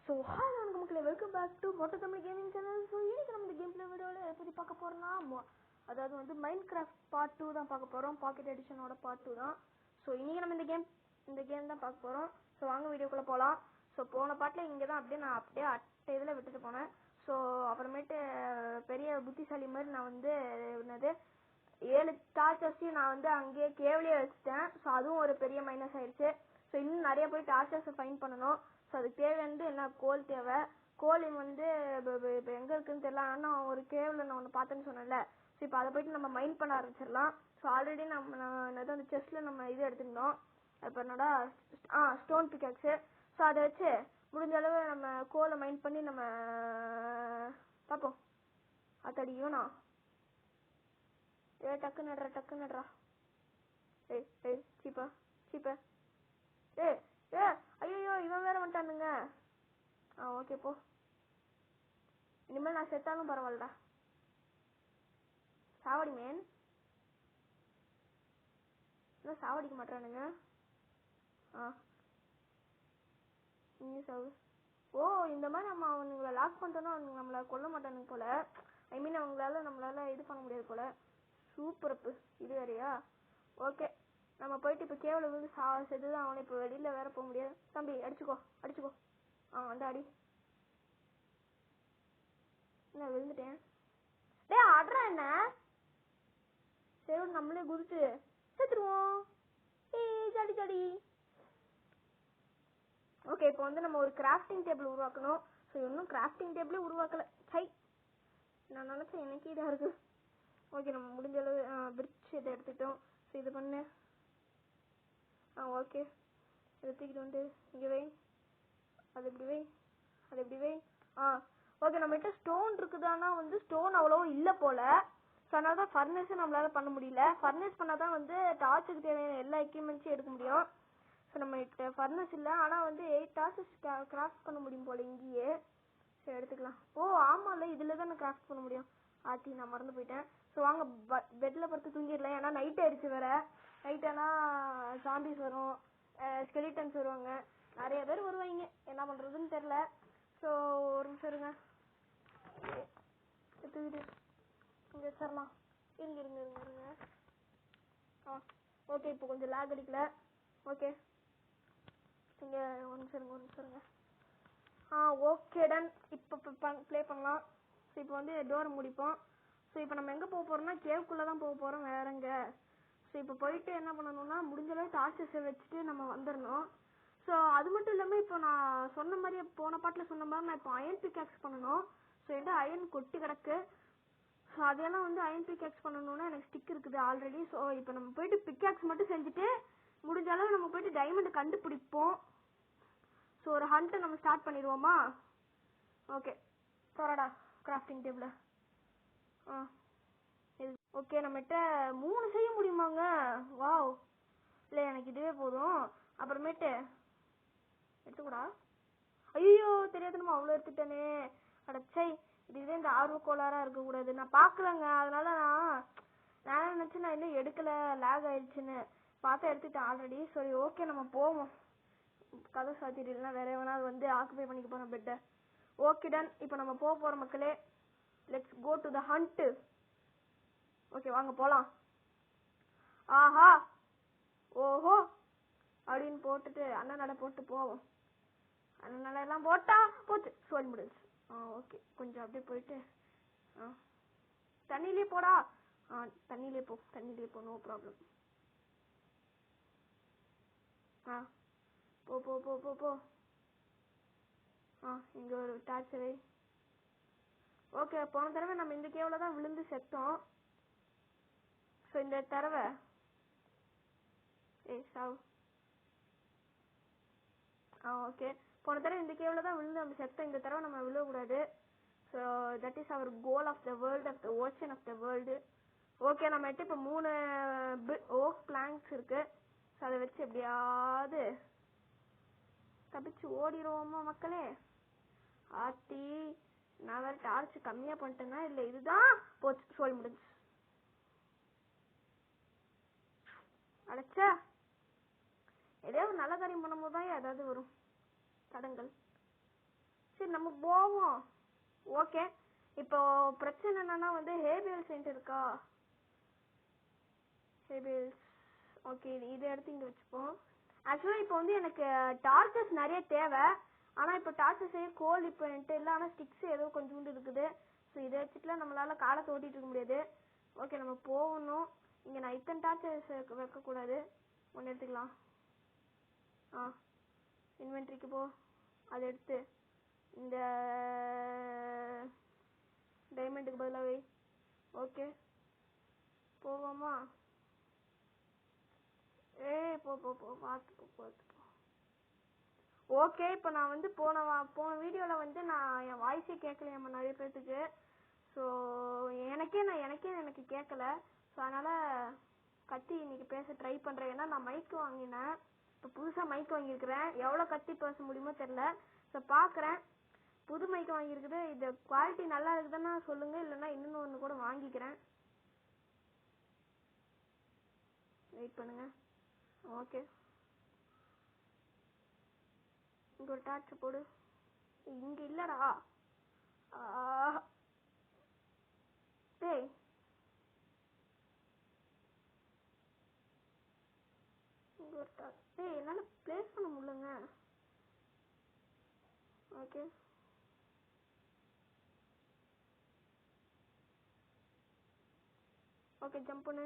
So hi வணக்கம் மக்களே, welcome back to மொட்டை தமிழ் கேமிங் சேனல். ஸோ இன்னைக்கு நம்ம இந்த கேம் பிளே வீடியோவில் எப்படி பார்க்க போகிறோம்னா, அதாவது வந்து மைண்ட் கிராஃப்ட் பார்ட் 2 தான் பார்க்க போகிறோம். பாக்கெட் எடிஷனோட பார்ட் 2 தான். ஸோ இன்னைக்கு நம்ம இந்த கேம் தான் பார்க்க போகிறோம். ஸோ வாங்க வீடியோக்குள்ளே போகலாம். ஸோ போன பாட்டில் இங்கே தான் நான் அப்படியே அட்டை இதில் விட்டுட்டு போனேன். ஸோ அப்புறமேட்டு பெரிய புத்திசாலி மாதிரி நான் வந்து என்னது 7 டார்ச்சர்ஸையும் நான் வந்து அங்கேயே கேவ்லேயே வச்சுட்டேன். ஸோ அதுவும் ஒரு பெரிய மைனஸ் ஆயிடுச்சு. ஸோ இன்னும் நிறைய போய் டார்ச்சர்ஸை ஃபைன் பண்ணணும். ஸோ அதுக்கு தேவையானது என்ன, கோல் தேவை. கோல் வந்து இப்போ எங்கே இருக்குன்னு தெரியல. ஆனால் ஒரு கேவில் நான் ஒன்று பார்த்தேன்னு சொன்னேன்ல. ஸோ இப்போ அதை போய்ட்டு நம்ம மைண்ட் பண்ண ஆரம்பிச்சிடலாம். ஸோ ஆல்ரெடி என்னது அந்த செஸ்ட்டில் நம்ம இது எடுத்துருந்தோம். இப்போ என்னடா ஸ்டோன் பிக்காக்ஸு. ஸோ அதை வச்சு முடிஞ்ச அளவு நம்ம கோலை மைண்ட் பண்ணி நம்ம பார்ப்போம். அத்தடியும் டக்கு நடுறா ஏய் சீப்பா ஐயோ இவன் வேற வந்துட்டானுங்க. ஓகே போ. இனிமேல் நான் செத்தாலும் பரவாயில்லடா. சாவடி மேன். இன்னும் சாவடிக்க மாட்டானுங்க. சாவு. ஓ இந்த மாதிரி நம்ம அவனுங்களை லாக் பண்ணிட்டோம்னா அவனுங்க நம்மளை கொல்ல மாட்டானுங்க போல. ஐ மீன் நம்மளால இது பண்ண முடியாது போல. சூப்பரப்பு இது வேறையா. ஓகே நம்ம போயிட்டு இப்போ கேவல விழுந்து செத்துதான் அவனை. இப்போ வெளியில் வேற போக முடியாது. தம்பி அடிச்சுக்கோ அந்த அடி. நான் விழுந்துட்டேன். ஆடுறா என்ன. சரி நம்மளே குதிச்சு செத்துருவோம். ஜாடி. ஓகே இப்போ வந்து நம்ம ஒரு கிராஃப்டிங் டேபிள் உருவாக்கணும். ஸோ இன்னும் கிராஃப்டிங் டேபிளே உருவாக்கல. நான் நினச்சேன் எனக்கு இதாக இருக்கு. ஓகே நம்ம முடிஞ்ச அளவு பிரிட்ஜ் இதை எடுத்துக்கிட்டோம். ஸோ இது பண்ணு. ஓகே இதை தூக்கிட்டு வந்து இங்கே வை. அது எப்படி வை. ஓகே நம்மகிட்ட ஸ்டோன் இருக்குதானா வந்து ஸ்டோன் அவ்வளோ இல்லை போல. ஸோ அதனால தான் ஃபர்னஸும் நம்மளால பண்ண முடியல. ஃபர்னஸ் பண்ணால் தான் வந்து டார்ச்சுக்கு தேவையான எல்லா எக்யூப்மெண்ட்ஸும் எடுக்க முடியும். ஸோ நம்மகிட்ட ஃபர்னஸ் இல்லை. ஆனால் வந்து 8 டார்ச்சஸ் கிராஃப்ட் பண்ண முடியும் போல இங்கேயே. சரி எடுத்துக்கலாம். ஆமாம்ல இதில் தான் நான் கிராஃப்ட் பண்ண முடியும். நான் மறந்து போயிட்டேன். ஸோ வாங்க பெட்டில் படுத்து தூங்கிடலாம். ஏன்னா நைட் ஆயிடுச்சு வேற. நைட் ஆனால் ஜாம்பிஸ் வரும், ஸ்கெலிட்டன்ஸ் வருவாங்க, நிறைய பேர் வருவாங்க. என்ன பண்ணுறதுன்னு தெரில. ஸோ ஒரு நிமிஷம் இருங்க. எடுத்துக்கிட்டு இங்கே வச்சிடலாம். இருங்க. ஓகே இப்போ கொஞ்சம் லேக் அடிக்கல. ஓகே இங்கே ஒரு நிமிஷம் இருங்க. Okay done. இப்போ ப்ளே பண்ணலாம். ஸோ இப்போ வந்து டோர் முடிப்போம். ஸோ இப்போ நம்ம எங்கே போக போகிறோம்னா கேவுக்குள்ளே தான் போக போகிறோம். வேற எங்கே. ஸோ இப்போ போயிட்டு என்ன பண்ணணும்னா முடிஞ்சளவு டார்ச்சஸை வச்சுட்டு நம்ம வந்துடணும். ஸோ அது மட்டும் இல்லாமல் இப்போ நான் சொன்ன மாதிரியே போன பாட்டில் சொன்ன மாதிரி நான் இப்போ அயன் பிக்காக்ஸ் பண்ணணும். ஸோ என்கிட்ட அயன் கொட்டி கிடக்கு. ஸோ அதெல்லாம் வந்து அயன் பிக்காக்ஸ் பண்ணணும்னா எனக்கு ஸ்டிக் இருக்குது ஆல்ரெடி. ஸோ இப்போ நம்ம போயிட்டு பிக்காக்ஸ் மட்டும் செஞ்சுட்டு முடிஞ்ச அளவு நம்ம போயிட்டு டைமண்டை கண்டுபிடிப்போம். ஸோ ஒரு ஹண்ட்டை நம்ம ஸ்டார்ட் பண்ணிடுவோமா. ஓகே போராடா கிராஃப்டிங் டேபிள். ஓகே நம்மகிட்ட 3 செய்ய முடியுமாங்க. வாவ். இல்லை எனக்கு இதுவே போதும். அப்புறமேட்டு எடுத்துக்கூடா. ஐயோ தெரியாதுமா அவ்வளோ எடுத்துட்டேனே. அடச்சை இதுவே இந்த ஆர்வ கோளாறாக இருக்கக்கூடாது. நான் பார்க்கலங்க. அதனால நான் நினச்சேன் நான் இன்னும் எடுக்கலை, லேக் ஆயிடுச்சுன்னு பார்த்தா எடுத்துட்டேன் ஆல்ரெடி. சரி ஓகே நம்ம போவோம். கதை சாத்திடலாம். வேற எவனாவது வந்து ஆக்குபை பண்ணிக்க போகிறோம் பெட்டை. Okay done. இப்போ நம்ம போக போகிற மக்களே. Let's go to the hunt. Okay வாங்க போலாம். ஆஹா ஓஹோ அப்படின்னு போட்டுட்டு அண்ணன் நடை போட்டு போவோம். அண்ணன் நடை எல்லாம் போட்டா போச்சு. சொல்லி முடிஞ்சு. ஓகே கொஞ்சம் அப்படியே போயிட்டு தண்ணியிலே போடா. தண்ணியிலே போ நோ ப்ராப்ளம். போ இங்கே ஒரு டார்ச்சரை. ஓகே போன தடவை நம்ம இந்த கேவில் தான் விழுந்து செத்தோம். ஸோ இந்த தடவை சாவு. ஓகே போன தடவை இந்த கேவில் தான் விழுந்து நம்ம செத்தோம். இந்த தடவை நம்ம விழக்கூடாது. So that is our goal of the world, of the ocean of the world. Okay நம்ம இப்போ 3 ஓக் பிளாங்க்ஸ் இருக்கு. ஸோ அதை வச்சு எப்படியாவது தப்பிச்சு ஓடிடுவோமா மக்களே. நான் வேற டார்ச் கம்மியாக பண்ணிட்டேன்னா இல்லை இதுதான் போச்சு. சொல்லி முடிஞ்சு. அடைச்சா ஏதாவது நல்ல காரியம் பண்ணும்போது தான் ஏதாவது வரும் தடங்கள். நம்ம போவோம். ஓகே, இப்போ பிரச்சனை என்னன்னா வந்து ஹேபியல் சென்ட் இருக்கா? ஹேபியல்ஸ் ஓகே, இதை எடுத்து இங்க வச்சுப்போம். ஆக்சுவலா இப்போ வந்து எனக்கு டார்ச்சஸ் நிறைய தேவை. ஆனா இப்போ டார்ச்சஸ் கோல் இப்போ என்கிட்ட இல்லை. ஆனா ஸ்டிக்ஸ் ஏதோ கொஞ்சோண்டு இருக்குது. ஸோ இதை வச்சுட்டுலாம் நம்மளால காலத்தை ஓட்டிட்டு இருக்க முடியாது. ஓகே, நம்ம போகணும். இங்க நான் இத்தனை டார்ச்சஸ் வைக்கக்கூடாது. ஒன்று எடுத்துக்கலாம். இன்வென்ட்ரிக்கு போ. அதை எடுத்து இந்த டைமண்டுக்கு பதிலாக வை. ஓகே, போவோமா? போ போ போ பார்த்து போ. ஓகே, இப்போ நான் வந்து போன வீடியோவில் வந்து நான் என் வாய்ஸே கேட்கலையம்மா நிறைய பேர்த்துக்கு. ஸோ எனக்கு கேட்கல. ஸோ அதனால் கத்தி இன்னைக்கு பேச ட்ரை பண்ணுறேன். ஏன்னா நான் மைக் வாங்கினேன். இப்போ புதுசாக மைக் வாங்கியிருக்கிறேன். எவ்வளோ கத்தி பேச முடியுமோ தெரில. ஸோ பார்க்குறேன். புது மைக் வாங்கியிருக்குது. இது குவாலிட்டி நல்லா இருக்குதுன்னா சொல்லுங்கள். இல்லைன்னா இன்னொன்று ஒன்று கூட வாங்கிக்கிறேன். வெயிட் பண்ணுங்கள். ஓகே, இங்கே ஒரு டார்ச் போடு. இங்கே இல்லைடா. டேய், இங்கே ஒரு டார்ச். டேய், என்னால் ப்ளேஸ் பண்ண முடியலங்க. ஓகே, ஓகே, ஜம்ப் பண்ணு.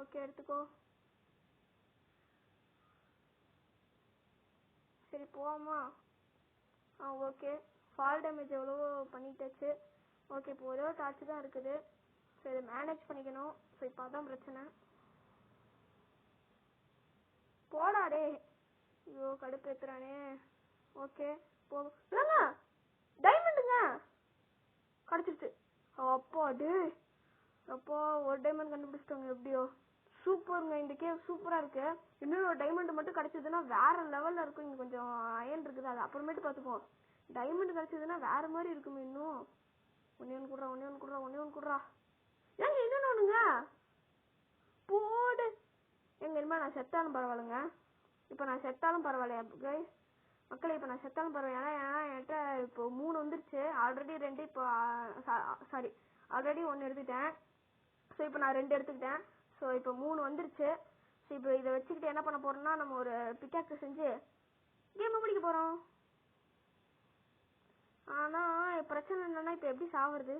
ஓகே, எடுத்துக்கோ. சரி போவோமா? ஓகே, ஃபால் டேமேஜ் எவ்வளவோ பண்ணிட்டாச்சு. ஓகே, இப்போ ஒரே டார்ச் தான் இருக்குது. ஸோ இதை மேனேஜ் பண்ணிக்கணும். ஸோ இப்போ அதான் பிரச்சனை. போடாடே. ஐயோ, கடுப்பு ஏத்துறானே. ஓகே, போங்க. டைமண்டுங்க கிடைச்சிருச்சு. அப்பா டே, அப்பா ஒரு டைமண்ட் கண்டுபிடிச்சிட்டோங்க. எப்படியோ சூப்பருங்க. இந்த கேவ் சூப்பரா இருக்கு. இன்னும் ஒரு டைமண்ட் மட்டும் கிடைச்சதுன்னா வேற லெவல்ல இருக்கும். இங்க கொஞ்சம் அயன் இருக்குது, அது அப்புறமேட்டு பாத்துப்போம். டைமண்ட் கிடைச்சதுன்னா வேற மாதிரி இருக்குமே. இன்னும் ஒன்னே ஒன்னு குடுறா. ஏங்க இன்னொன்னு ஒண்ணுங்க போடு. எங்க இனிமே நான் செத்தாலும் பரவாயில்லைங்க. இப்ப நான் செத்தாலும் பரவாயில்லையா மக்களே? இப்ப நான் செத்தாலும் பரவாயில்ல. ஏன்னா என்கிட்ட இப்போ 3 வந்துருச்சு. ஆல்ரெடி 2, இப்போ சாரி ஆல்ரெடி 1 எடுத்துட்டேன். ஸோ இப்போ நான் 2 எடுத்துக்கிட்டேன். ஸோ இப்போ 3 வந்துருச்சு. ஸோ இப்போ இதை வச்சுக்கிட்டு என்ன பண்ண போறோம்னா, நம்ம ஒரு பிக்காக்ஸ் செஞ்சு கேம் முடிக்க போறோம். ஆனா பிரச்சனை என்னன்னா, இப்போ எப்படி சாவுறது?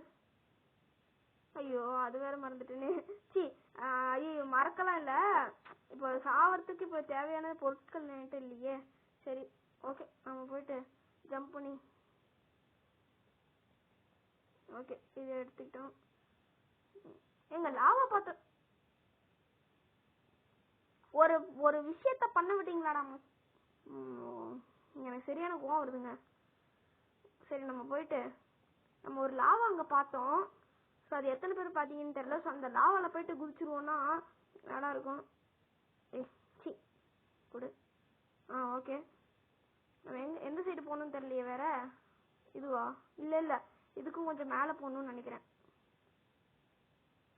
ஐயோ, அது வேற மறந்துட்டேனே. ஐயோ, மறக்கலாம் இல்ல. இப்போ சாவறதுக்கு இப்போ தேவையான பொருட்கள் என்கிட்ட இல்லையே. சரி ஓகே, நம்ம போயிட்டு ஜம்ப் பண்ணி ஓகே இதை எடுத்துக்கிட்டோம். எங்க லாவா பார்த்து ஒரு விஷயத்த பண்ண விட்டீங்களாடா? எனக்கு சரியான கோவம் வருதுங்க. சரி, நம்ம போயிட்டு நம்ம ஒரு லாவா அங்க பார்த்தோம். ஸோ அது எத்தனை பேர் பார்த்தீங்கன்னு தெரியல. ஸோ அந்த லாவால போயிட்டு குதிச்சிருவோம்னா நல்லா இருக்கும். சி கொடு. ஓகே, நம்ம எந்த சைடு போகணும்னு தெரியலையே. வேற இதுவா? இல்லை இல்லை, இதுக்கும் கொஞ்சம் மேலே போகணும்னு நினைக்கிறேன்.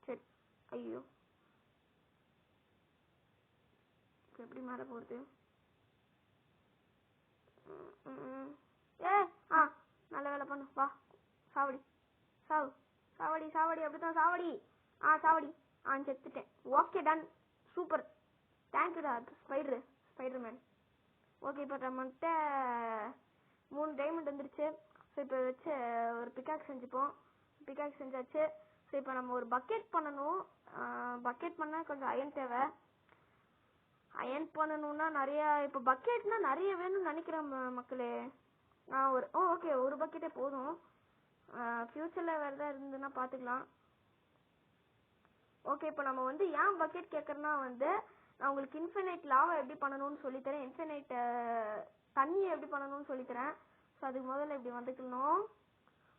சரி, ஐயோ எப்படி மேலே போகிறது? நல்ல வேலை பண்ணு. வா, சாவடி சாவடி அப்படித்தான் சாவடி. சாவடி. செத்துட்டேன். Okay, done. சூப்பர், தேங்க்யூடா ஸ்பைடர்மேன். ஓகே, இப்போ நம்மகிட்ட 3 டைமண்ட் வந்துருச்சு. ஸோ இப்போ வச்சு ஒரு பிக்காக்ஸ் செஞ்சுப்போம். பிக்காக்ஸ் செஞ்சாச்சு. ஸோ இப்போ நம்ம ஒரு பக்கெட் பண்ணணும். பக்கெட் பண்ண கொஞ்சம் அயன் தேவை. அயன் பண்ணணும்னா நிறைய, இப்போ பக்கெட்னா நிறைய வேணும்னு நினைக்கிறேன் மக்களே. ஓகே, ஒரு பக்கெட்டே போதும். ஃபியூச்சர்ல வேற ஏதாவது இருந்ததுன்னா பாத்துக்கலாம். ஓகே, இப்போ நம்ம வந்து ஏன் பக்கெட் கேட்கறேன்னா வந்து, நான் உங்களுக்கு இன்ஃபினைட் லாவா எப்படி பண்ணணும்னு சொல்லித்தரேன். இன்ஃபினைட் தண்ணியை எப்படி பண்ணணும்னு சொல்லித்தரேன். ஸோ அதுக்கு முதல்ல இப்படி வந்துக்கணும்.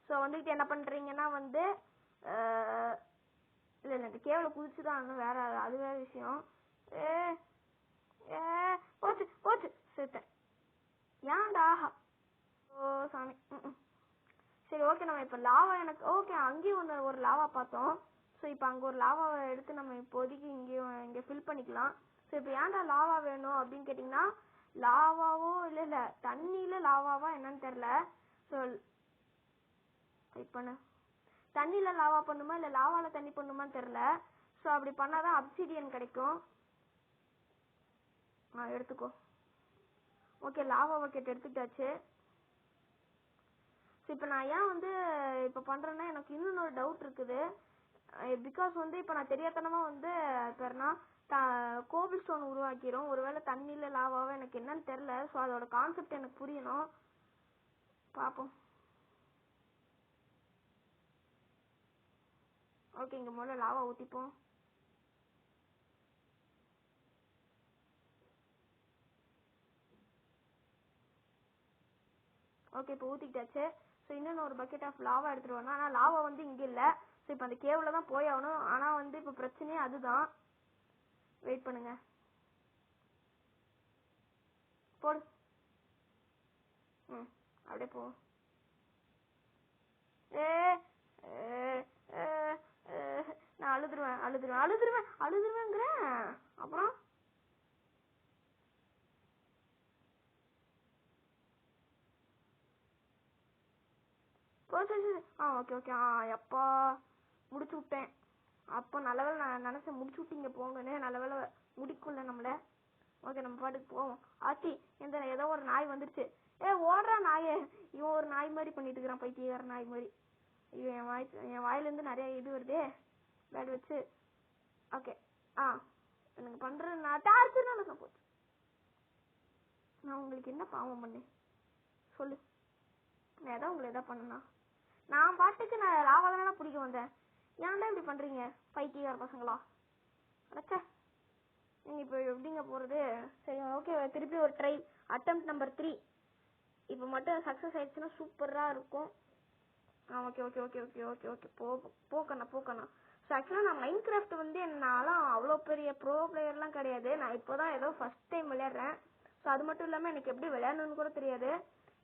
ஸோ வந்துக்கிட்டு என்ன பண்றீங்கன்னா வந்து, இல்லை இந்த கேவல குதிச்சுதான் வேற, அது வேற விஷயம். போச்சு சேர்த்தேன். ஏன்டா? ஓ சாமி. சரி ஓகே, நம்ம இப்போ லாவா எனக்கு ஓகே அங்கேயும் ஒரு லாவா பார்த்தோம். ஸோ இப்போ அங்கே ஒரு லாவாவை எடுத்து நம்ம இப்போதைக்கு இங்கே ஃபில் பண்ணிக்கலாம். ஸோ இப்போ ஏன்டா லாவா வேணும் அப்படின்னு கேட்டிங்கன்னா, லாவாவோ இல்ல தண்ணியில லாவாவா என்னன்னு தெரியல. ஸோ வெயிட் பண்ணு, தண்ணியில லாவா பண்ணுமா இல்ல லாவால தண்ணி பண்ணுமான்னு தெரியல. ஸோ அப்படி பண்ணாதான் அப்சிடியன் கிடைக்கும். எடுத்துக்கோ. ஓகே, லாவா பக்கெட் எடுத்துக்கிட்டாச்சு. இப்போ நான் ஏன் வந்து இப்போ பண்றேன்னா எனக்கு இன்னொரு டவுட் இருக்குது. பிகாஸ் வந்து இப்போ நான் தெரியாதனமா வந்து பேர்னா கோபிள் ஸ்டோன் உருவாக்கிறோம். ஒருவேளை தண்ணியில லாவாவோ எனக்கு என்னன்னு தெரியல. ஸோ அதோட கான்செப்ட் எனக்கு புரியணும். பார்ப்போம். ஓகே, இங்க முதல்ல லாவா ஊத்திப்போம். ஓகே, இப்போ ஊத்திக்கிட்டாச்சு. ஸோ இன்னொன்று ஒரு பக்கெட் ஆஃப் லாவா எடுத்துட்டு வரணும். ஆனால் லாவா வந்து இங்கே இல்லை. ஸோ இப்போ அந்த கேவ்ல தான் போய் ஆகணும். ஆனால் வந்து இப்போ பிரச்சனையே அதுதான். வெயிட் பண்ணுங்க, போடு. அப்படியே போ. நான் அழுதுருவேங்கிறேன். அப்புறம் ஓகே ஓகே. எப்பா முடிச்சு விட்டேன். அப்போ நல்லவேளை நான் நினைச்சேன் முடிச்சு விட்டீங்க போங்கன்னு. நல்லவேளை முடிக்குள்ள நம்மள. ஓகே, நம்ம பாட்டுக்கு போவோம். ஆச்சி, இந்த ஏதோ ஒரு நாய் வந்துருச்சு. ஓடுறா நாயே. இவன் ஒரு நாய் மாதிரி பண்ணிட்டு இருக்கிறான், பைத்தியக்கார நாய் மாதிரி. இவன் என் வாயிலிருந்து நிறைய இது வருதே பேட் வச்சு. ஓகே, எனக்கு பண்ற நான் டார்ச்சர்னால போச்சு. நான் உங்களுக்கு என்ன பாவம் பண்ணேன் சொல்லு? நான் ஏதாவது உங்களை எதாவது பண்ணனா? நான் பாட்டுக்கு நான் லாவாதான பிடிக்க வந்தேன். ஏன்டா இப்படி பண்றீங்க பைத்தியக்கார பசங்களா? அடச்சே, நீங்க இப்போ எப்படிங்க போறது? சரி, ஓகே, திருப்பி ஒரு ட்ரை. Attempt number 3. இப்போ மட்டும் சக்ஸஸ் ஆயிடுச்சுன்னா சூப்பரா இருக்கும். Okay okay okay okay okay okay போக்கண்ணா. ஸோ ஆக்சுவலாக நான் மைண்ட் கிராஃப்ட் வந்து என்னாலாம் அவ்வளோ பெரிய ப்ரோ பிளேயர்லாம் கிடையாது. நான் இப்போதான் ஏதோ ஃபர்ஸ்ட் டைம் விளையாடுறேன். ஸோ அது மட்டும் இல்லாமல் எனக்கு எப்படி விளையாடணும்னு கூட தெரியாது.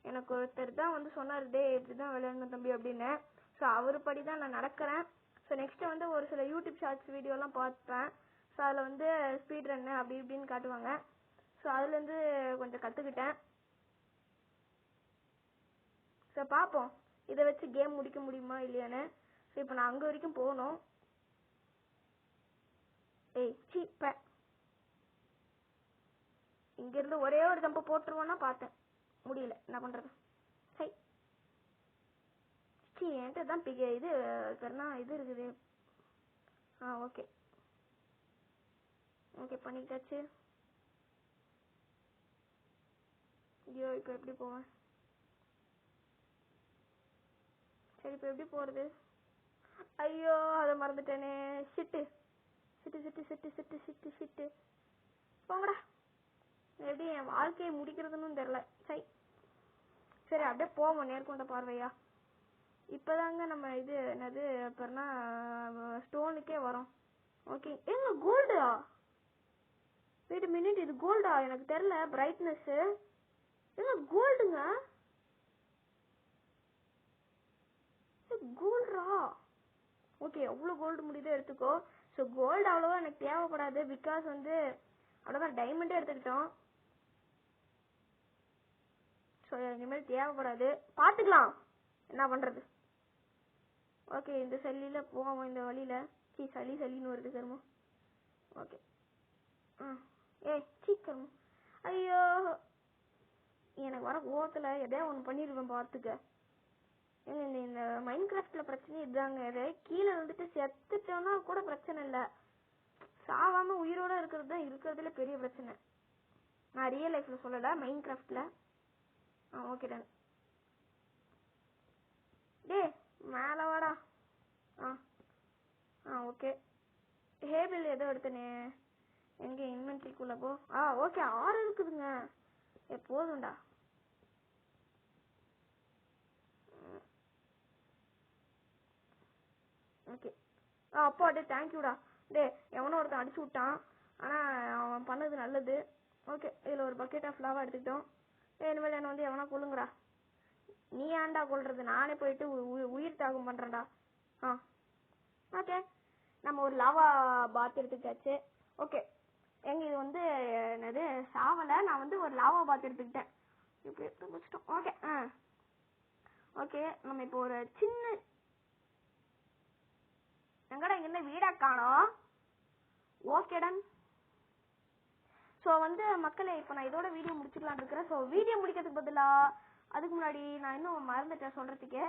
எனக்கு ஒருத்தர் தான் வந்து சொன்னார், டே இப்படி தான் விளையாடணும் தம்பி அப்படின்னு. ஸோ அவர் படி தான் நான் நடக்கிறேன். ஸோ நெக்ஸ்ட் வந்து ஒரு சில யூடியூப் ஷார்ட்ஸ் வீடியோலாம் பார்ப்பேன். ஸோ அதில் வந்து ஸ்பீட் ரன்னு அப்படி இப்படின்னு காட்டுவாங்க. ஸோ அதுலேருந்து கொஞ்சம் கற்றுக்கிட்டேன். ஸோ பார்ப்போம் இதை வச்சு கேம் முடிக்க முடியுமா இல்லையான்னு. ஸோ இப்போ நான் அங்கே வரைக்கும் போகணும். இங்கிருந்து ஒரே ஒரு ஜம்பை போட்டுருவோன்னா பார்த்தேன், முடியல. என்ன பண்றது? சரி, என்கிட்ட தான் இது இது இருக்குது. ஓகே ஓகே, பண்ணிட்டாச்சு. ஐயோ, இப்போ எப்படி போவேன்? சரி, இப்போ எப்படி போறது? ஐயோ, அதை மறந்துட்டேனே. சிட்டு சிட்டு சிட்டு சிட்டு சிட்டு சிட்டு சிட்டு போங்கடா. எப்படி என் வாழ்க்கையை முடிக்கிறதுன்னு தெரியல. சரி அப்படியே போவோம் நேர்கொண்ட பார்வையா. இப்பதாங்க நம்ம இது என்னது அப்புறம்னா ஸ்டோனுக்கே வரோம். ஓகே, ஏங்க கோல்டா? வெயிட் மினிட், இது கோல்டா? எனக்கு தெரியல. பிரைட்னஸ் ஏங்க கோல்டுங்க. கோல்டா? ஓகே, எவ்வளோ கோல்டு முடியுதோ எடுத்துக்கோ. ஸோ கோல்டு அவ்வளோவா எனக்கு தேவைப்படாது. பிகாஸ் வந்து அவ்வளோதான் டைமண்டே எடுத்துக்கிட்டோம். ஸோ இனிமேல் தேவைப்படாது, பார்த்துக்கலாம் என்ன பண்ணுறது. ஓகே, இந்த சல்லியில் போவோம். இந்த வழியில் சளின்னு வருது கருமோ. ஓகே, சீக்கிரம். ஐயோ, எனக்கு வர கோவத்தில் எதையா ஒன்று பண்ணிடுவேன் பார்த்துக்க. இந்த மைண்ட் கிராஃப்டில் பிரச்சனை இதுதாங்க. எதை கீழே வந்துட்டு செத்துட்டோன்னா கூட பிரச்சனை இல்லை. சாவாமல் உயிரோடு இருக்கிறது தான் இருக்கிறதுல பெரிய பிரச்சனை. நான் ரியல் லைஃப்பில் சொல்லலை, மைண்ட் கிராஃப்டில். Okay done. டே மேலே வாடா. ஓகே, ஹேபிள் ஏதோ எடுத்தனே. எங்கே இன்வென்ட்ரிக்குள்ளே போ. ஓகே, 6 இருக்குதுங்க. போதும்டா. ஓகே, அப்பாடே தேங்க்யூடா. டே எவனோ ஒருத்தன் அடிச்சு விட்டான், ஆனால் அவன் பண்ணது நல்லது. ஓகே, இதில் ஒரு பக்கெட் ஆஃப் லாவா எடுத்துக்கிட்டோம். இனிமேல் என்ன வந்து எவனா கொள்ளுங்கடா. நீ ஏன்டா கொள்றது? நானே போயிட்டு உயிர் தியாகம் பண்ணுறேன்டா. ஓகே, நம்ம ஒரு லாவா பாத் எடுத்துக்கிட்டாச்சு. ஓகே, எங்க இது வந்து என்னது சாவல, நான் வந்து ஒரு லாவா பாத் எடுத்துக்கிட்டேன். இப்போ எடுத்து வச்சிட்டோம். ஓகே ஓகே, நம்ம இப்போ ஒரு சின்ன எங்கடா இங்க இருந்து வீடா காணோம். Okay done. ஸோ வந்து மக்களே இப்போ நான் இதோட வீடியோ முடிச்சுக்கலான்னு இருக்கிறேன். ஸோ வீடியோ முடிக்கிறதுக்கு பதிலாக அதுக்கு முன்னாடி நான் இன்னும் மறந்துட்டேன் சொல்கிறதுக்கே.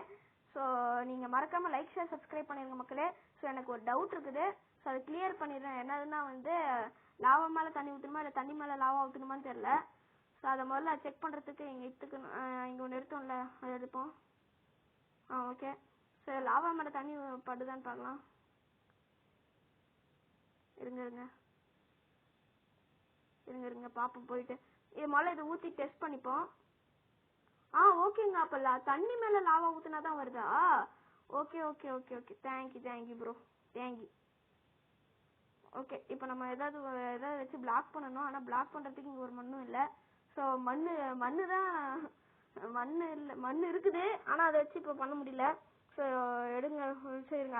ஸோ நீங்கள் மறக்காமல் லைக் ஷேர் சப்ஸ்கிரைப் பண்ணிடுங்க மக்களே. ஸோ எனக்கு ஒரு டவுட் இருக்குது, ஸோ அதை கிளியர் பண்ணிடுறேன். என்னதுன்னா வந்து லாவா மேலே தண்ணி ஊற்றணுமா இல்லை தண்ணி மேலே லாவா ஊற்றணுமான்னு தெரில. ஸோ அதை முதல்ல செக் பண்ணுறதுக்கு இங்கே இங்கே ஒன்று எடுத்தோம்ல, அதை எடுப்போம். ஓகே. ஸோ லாவா மேலே தண்ணி படுதான்னு பார்க்கலாம். இருங்க பாப்போம் போயிட்டு. இது முதல்ல இதை ஊற்றி டெஸ்ட் பண்ணிப்போம். ஓகேங்க. அப்போ தண்ணி மேலே லாவா ஊற்றினா தான் வருதா? Okay okay okay okay, thank you bro, thank you. Okay, இப்போ நம்ம ஏதாவது வச்சு பிளாக் பண்ணணும். ஆனால் பிளாக் பண்ணுறதுக்கு இங்கே ஒரு மண்ணும் இல்லை. ஸோ மண்ணு தான் மண் இருக்குது, ஆனால் அதை வச்சு இப்போ பண்ண முடியல. ஸோ சரிங்க,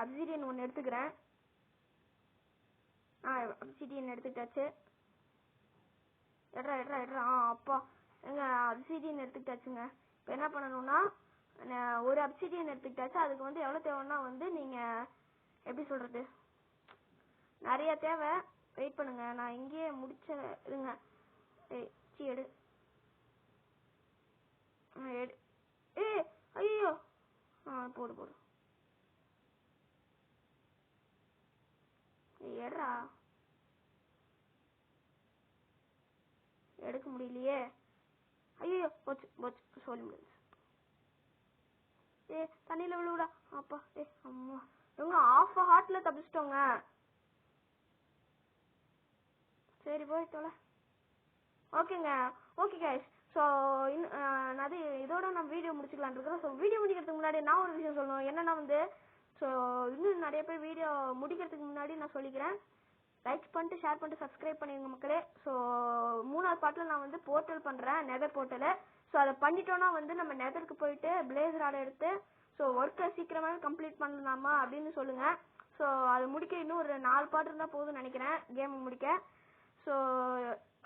அப்சிடியன் ஒன்று எடுத்துக்கிறேன். அப்சிடியன் எடுத்துக்கிட்டாச்சு. எட்ரா அப்பா எங்க அப்சிடியன் எடுத்துக்கிட்டாச்சுங்க. இப்போ என்ன பண்ணணும்னா ஒரு அப்சிடியன் எடுத்துக்கிட்டாச்சு. அதுக்கு வந்து எவ்வளோ தேவைன்னா வந்து நீங்கள் எப்படி சொல்கிறது, நிறைய தேவை. வெயிட் பண்ணுங்க, நான் இங்கேயே முடிச்சிருங்க. எடு ஐயோ போடு எடுறா. எடுக்க முடியலையே. ஐயோ போச்சு சொல்ல முடியாது. தண்ணியில விழுவுடா. அப்பா அம்மா இவங்க ஆஃப் ஹார்ட்ல தப்பிச்சிட்டோங்க. சரி போய் தொலை. ஓகேங்க. ஓகே கைஸ், ஸோ இதோட நான் வீடியோ முடிச்சுக்கலான்னு இருக்கிறேன். ஸோ வீடியோ முடிக்கிறதுக்கு முன்னாடி நான் ஒரு விஷயம் சொல்லணும். என்னன்னா வந்து ஸோ இன்னும் நிறைய பேர் வீடியோ முடிக்கிறதுக்கு முன்னாடி நான் சொல்லிக்கிறேன், லைக் பண்ணிட்டு ஷேர் பண்ணிட்டு சப்ஸ்கிரைப் பண்ணிடுங்க மக்களே. ஸோ 3வது பார்ட்டில் நான் வந்து போர்ட்டல் பண்ணுறேன், நெதர் போர்ட்டலு. ஸோ அதை பண்ணிட்டோன்னா வந்து நம்ம நெதருக்கு போயிட்டு பிளேஸ் ராட் எடுத்து ஸோ ஒர்க்கை சீக்கிரமாக கம்ப்ளீட் பண்ணலாமா அப்படின்னு சொல்லுங்கள். ஸோ அது முடிக்க இன்னும் ஒரு 4 பார்ட் இருந்தால் போதும்னு நினைக்கிறேன் கேம் முடிக்க. ஸோ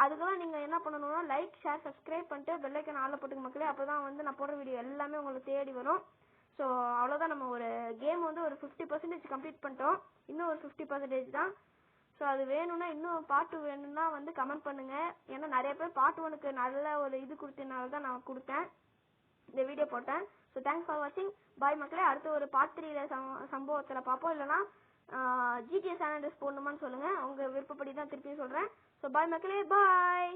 அதுக்கெல்லாம் நீங்கள் என்ன பண்ணணும்னா லைக் ஷேர் சப்ஸ்கிரைப் பண்ணிட்டு பெல்லைக்கன் ஆளில் போட்டுக்க மக்களே. அப்போ தான் வந்து நான் போடுற வீடியோ எல்லாமே உங்களுக்கு தேடி வரும். ஸோ அவ்வளோதான், நம்ம ஒரு கேம் வந்து ஒரு 50% கம்ப்ளீட் பண்ணிட்டோம். இன்னும் ஒரு 50% தான். ஸோ அது வேணும்னா இன்னும் பார்ட் 2 வேணும்னா வந்து கமெண்ட் பண்ணுங்க. ஏன்னா நிறைய பேர் பார்ட் 1க்கு நல்ல ஒரு இது கொடுத்தனால தான் நான் கொடுத்தேன், இந்த வீடியோ போட்டேன். ஸோ தேங்க்ஸ் ஃபார் வாட்சிங். பாய் மக்களே. அடுத்த ஒரு பார்ட் 3 சம்பவத்தில் பார்ப்போம். இல்லைனா GTA San Andreas போடணுமான்னு சொல்லுங்கள், உங்கள் விருப்பப்படி தான் திருப்பியும் சொல்கிறேன். ஸோ பாய் மக்களே, பாய்.